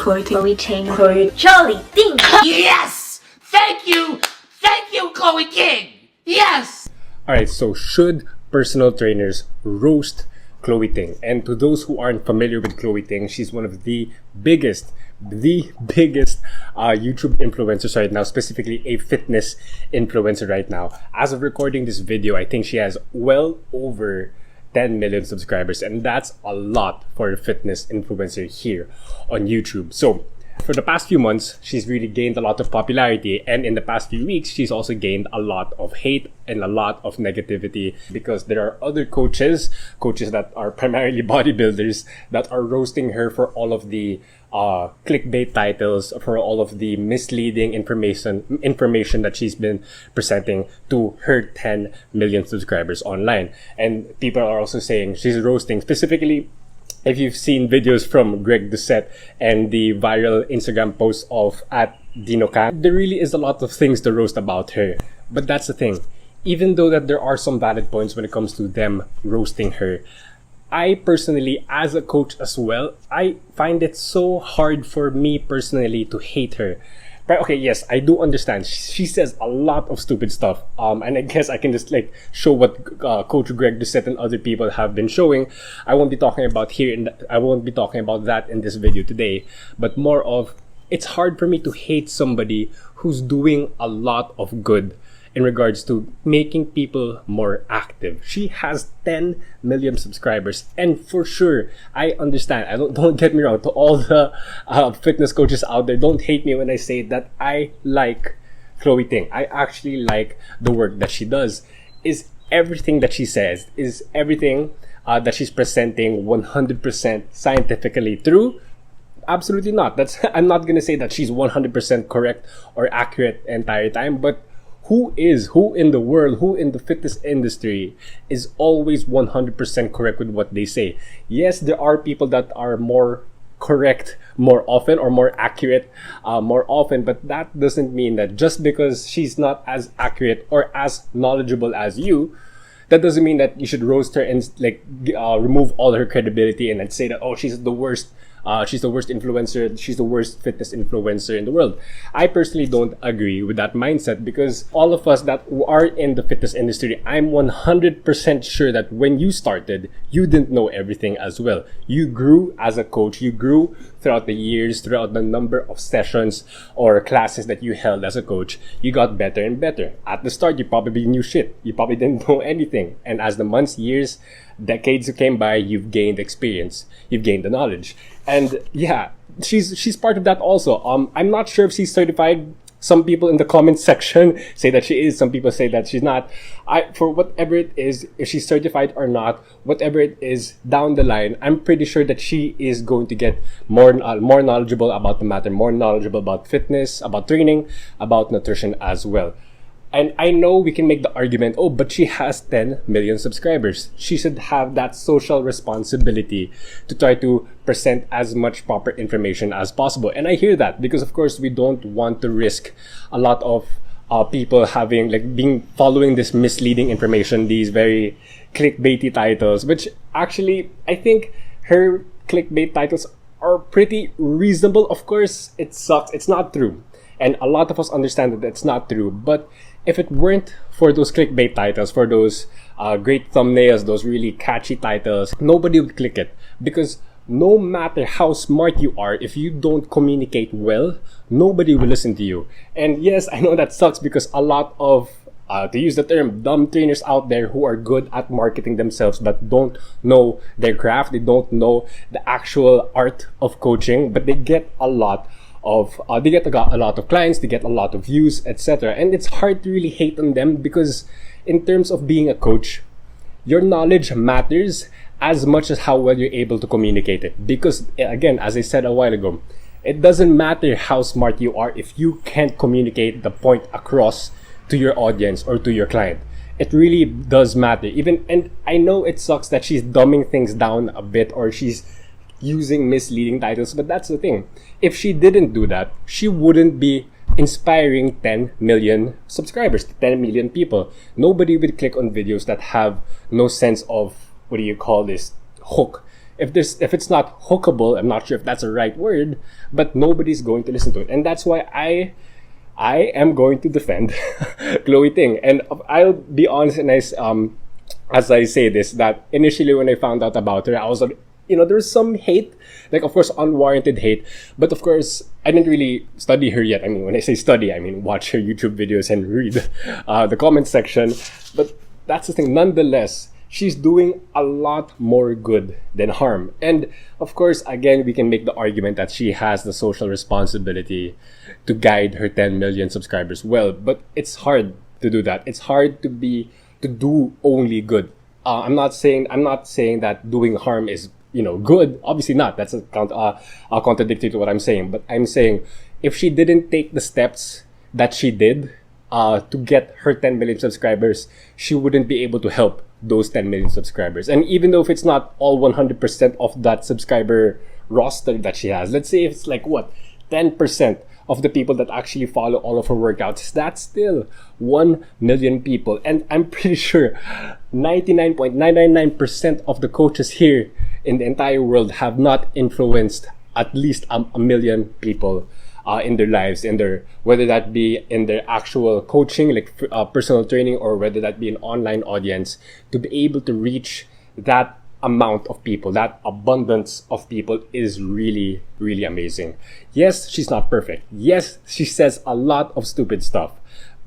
Chloe Ting. Chloe Ting. Chloe Ting. Yes! Thank you! Thank you, Chloe Ting! Yes! Alright, so should personal trainers roast Chloe Ting? And to those who aren't familiar with Chloe Ting, she's one of the biggest YouTube influencers right now, specifically a fitness influencer right now. As of recording this video, I think she has well over 10 million subscribers, and that's a lot for a fitness influencer here on YouTube. So for the past few months, she's really gained a lot of popularity, and in the past few weeks, she's also gained a lot of hate and a lot of negativity because there are other coaches that are primarily bodybuilders that are roasting her for all of the clickbait titles, for all of the misleading information that she's been presenting to her 10 million subscribers online. And people are also saying she's roasting, specifically if you've seen videos from Greg Doucette and the viral Instagram post of @DinoCan, there really is a lot of things to roast about her. But that's the thing. Even though that there are some valid points when it comes to them roasting her, I personally, as a coach as well, I find it so hard for me personally to hate her. But okay, yes, I do understand. She says a lot of stupid stuff. And I guess I can just show what Coach Greg Doucette and other people have been showing. I won't be talking about that in this video today. But more of, it's hard for me to hate somebody who's doing a lot of good in regards to making people more active. She has 10 million subscribers, and for sure, I understand. Don't get me wrong. To all the fitness coaches out there, don't hate me when I say that I like Chloe Ting. I actually like the work that she does. Is everything that she says, is everything that she's presenting 100% scientifically true? Absolutely not. I'm not gonna say that she's 100% correct or accurate the entire time, but who in the world, who in the fitness industry is always 100% correct with what they say? Yes, there are people that are more correct more often or more accurate more often, but that doesn't mean that just because she's not as accurate or as knowledgeable as you, that doesn't mean that you should roast her and remove all her credibility and then say that, oh, she's the worst influencer, she's the worst fitness influencer in the world. I personally don't agree with that mindset, because all of us that are in the fitness industry, I'm 100% sure that when you started, you didn't know everything as well. You grew as a coach, you grew throughout the years, throughout the number of sessions or classes that you held as a coach. You got better and better. At the start, you probably knew shit. You probably didn't know anything. And as the months, years, decades came by, you've gained experience, you've gained the knowledge. And yeah, she's part of that also. I'm not sure if she's certified. Some people in the comment section say that she is, some people say that she's not. For whatever it is, if she's certified or not, whatever it is down the line, I'm pretty sure that she is going to get more knowledgeable about the matter, more knowledgeable about fitness, about training, about nutrition as well. And I know we can make the argument, oh, but she has 10 million subscribers. She should have that social responsibility to try to present as much proper information as possible. And I hear that, because of course we don't want to risk a lot of people following this misleading information, these very clickbaity titles, which actually I think her clickbait titles are pretty reasonable. Of course, it sucks. It's not true. And a lot of us understand that it's not true. But if it weren't for those clickbait titles, for those great thumbnails, those really catchy titles, nobody would click it. Because no matter how smart you are, if you don't communicate well, nobody will listen to you. And yes, I know that sucks, because a lot of, to use the term, dumb trainers out there who are good at marketing themselves but don't know their craft, they don't know the actual art of coaching, but they get a lot of clients, they get a lot of views, etc. And it's hard to really hate on them, because in terms of being a coach, your knowledge matters as much as how well you're able to communicate it. Because again, as I said a while ago, it doesn't matter how smart you are if you can't communicate the point across to your audience or to your client. It really does matter. And I know it sucks that she's dumbing things down a bit, or she's using misleading titles, but that's the thing. If she didn't do that, she wouldn't be inspiring 10 million subscribers, 10 million people. Nobody would click on videos that have no sense of, what do you call this, hook. if it's not hookable, I'm not sure if that's a right word, but nobody's going to listen to it. And that's why I am going to defend Chloe Ting. And I'll be honest, and as I say this, that initially when I found out about her, I was like, there's some hate, like, of course, unwarranted hate. But of course, I didn't really study her yet. I mean, when I say study, I mean watch her YouTube videos and read the comment section. But that's the thing. Nonetheless, she's doing a lot more good than harm. And of course, again, we can make the argument that she has the social responsibility to guide her 10 million subscribers well. But it's hard to do that. It's hard to do only good. I'm not saying that doing harm is good. Obviously not. That's contradictory to what I'm saying. But I'm saying if she didn't take the steps that she did to get her 10 million subscribers, she wouldn't be able to help those 10 million subscribers. And even though if it's not all 100% of that subscriber roster that she has, let's say it's like 10% of the people that actually follow all of her workouts, that's still 1 million people. And I'm pretty sure 99.999% of the coaches here in the entire world have not influenced at least a million people in their lives, whether that be in their actual coaching, like personal training, or whether that be an online audience, to be able to reach that amount of people, that abundance of people is really, really amazing. Yes, she's not perfect. Yes, she says a lot of stupid stuff,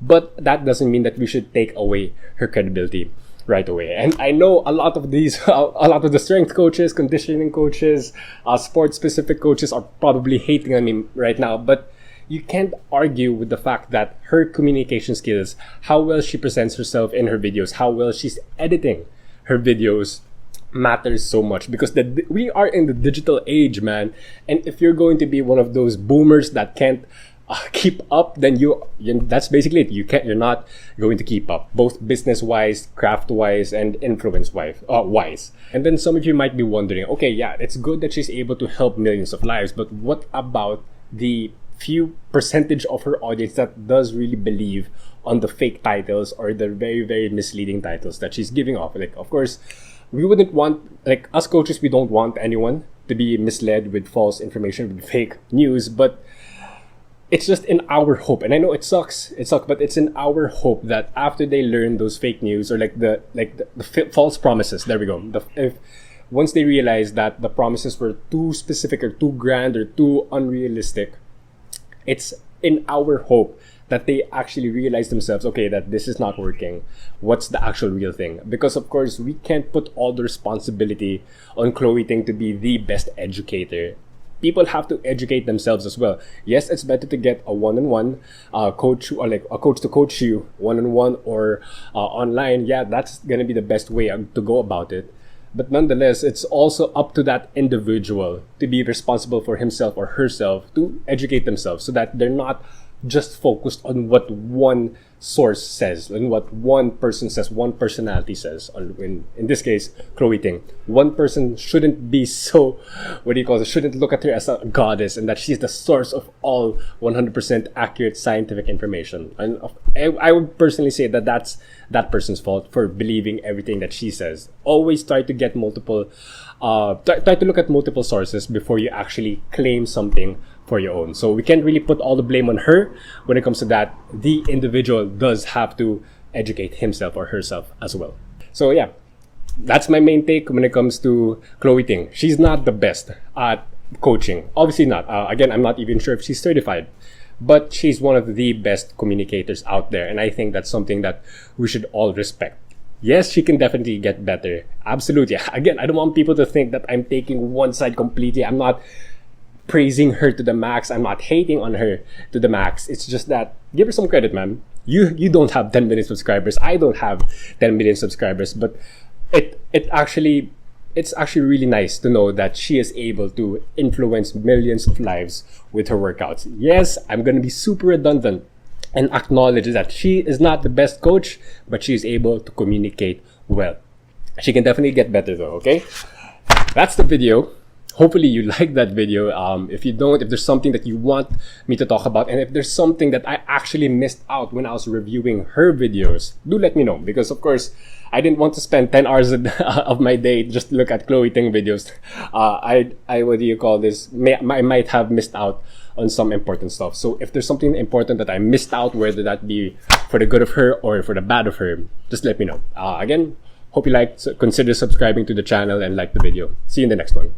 but that doesn't mean that we should take away her credibility right away. And I know a lot of the strength coaches, conditioning coaches, sports specific coaches are probably hating on me right now, but you can't argue with the fact that her communication skills, how well she presents herself in her videos, how well she's editing her videos, matters so much, because we are in the digital age, man. And if you're going to be one of those boomers that can't keep up, then that's basically it. You're not going to keep up, both business wise, craft wise, and influence wise. And then some of you might be wondering, okay, yeah, it's good that she's able to help millions of lives, but what about the few percentage of her audience that does really believe on the fake titles or the very, very misleading titles that she's giving off? Like, of course, we wouldn't want, like, us coaches, we don't want anyone to be misled with false information, with fake news, but it's just in our hope, and I know it sucks, but it's in our hope that after they learn those fake news, or like the false promises, there we go, once they realize that the promises were too specific or too grand or too unrealistic, it's in our hope that they actually realize themselves, okay, that this is not working. What's the actual real thing? Because of course, we can't put all the responsibility on Chloe Ting to be the best educator. People have to educate themselves as well. Yes, it's better to get a one-on-one coach, or like a coach to coach you one-on-one or online. Yeah, that's gonna be the best way to go about it. But nonetheless, it's also up to that individual to be responsible for himself or herself to educate themselves, so that they're not just focused on what one source says and what one person says, one personality says. In this case, Chloe Ting. One person shouldn't be so, shouldn't look at her as a goddess and that she's the source of all 100% accurate scientific information. And I would personally say that that's that person's fault for believing everything that she says. Always try to get try to look at multiple sources before you actually claim something for your own. So we can't really put all the blame on her when it comes to that. The individual does have to educate himself or herself as well. So yeah, that's my main take when it comes to Chloe Ting. She's not the best at coaching. Obviously not. Again, I'm not even sure if she's certified, but she's one of the best communicators out there. And I think that's something that we should all respect. Yes, she can definitely get better. Absolutely. Again, I don't want people to think that I'm taking one side completely. I'm not praising her to the max. I'm not hating on her to the max. It's just that, give her some credit, man. You don't have 10 million subscribers. I don't have 10 million subscribers, but it's actually really nice to know that she is able to influence millions of lives with her workouts. Yes, I'm going to be super redundant and acknowledge that she is not the best coach, but she is able to communicate well. She can definitely get better though, okay? That's the video. hopefully you like that video. If you don't, if there's something that you want me to talk about, and if there's something that I actually missed out when I was reviewing her videos, do let me know, because of course I didn't want to spend 10 hours of my day just to look at Chloe Ting videos. I what do you call this? I might have missed out on some important stuff. So if there's something important that I missed out, whether that be for the good of her or for the bad of her, just let me know. Again, hope you like, consider subscribing to the channel and like the video. See you in the next one.